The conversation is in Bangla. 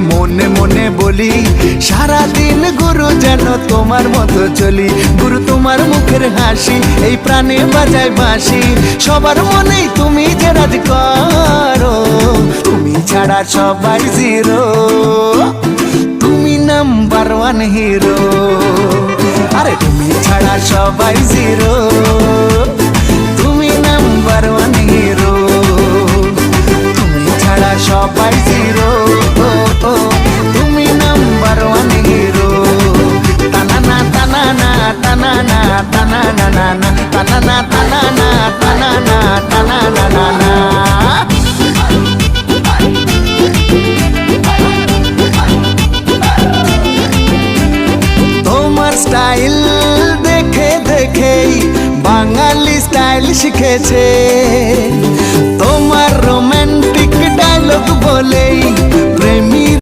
মনে মনে বলি সারাদিন গুরু যেন তোমার মতো চলি। গুরু তোমার মুখের হাসি এই প্রাণে বাজায় বাঁশি, সবার মনেই তুমি যে রাজ করো, তুমি ছাড়া সবাই জিরো, তুমি নাম্বার ওয়ান হিরো। আরে তুমি ছাড়া সবাই জিরো, তুমি নাম্বার ওয়ান হিরো, তুমি ছাড়া সবাই জিরো, তুমি নাম্বার ওয়ান হিরো। তানানা তানানা তানানা তানানা নানা তানানা তানানা তানানা তানানা নানা। তোমার স্টাইল দেখে দেখেই বাঙালি স্টাইল শিখেছে।